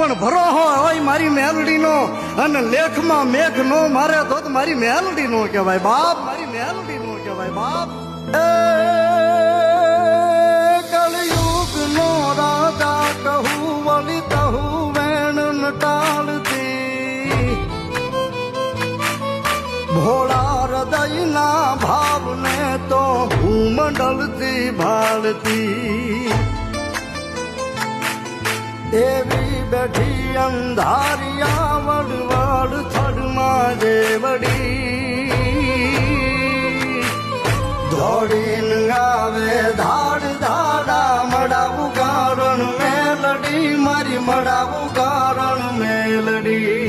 પણ ભરોહો હોય મારી મેલડીનો અને લેખમાં મેઘ નો મારે તો મારી મેલડી નો કહેવાય બાપ, મારી મેલડી નો કહેવાય બાપ. એ કલયુગ નો રાજા કહું વળી કહું વેણ ટાળતી ભોળા હૃદયના ભાવને તો હું મંડળતી ભાળતી એવી બેઠી અંધારિયા વડવડ થડમાં જે વડી દોડીને આવે ધાડ ધાડા મડાવું કારણ મેલડી મારી મડાવું કારણ મેલડી.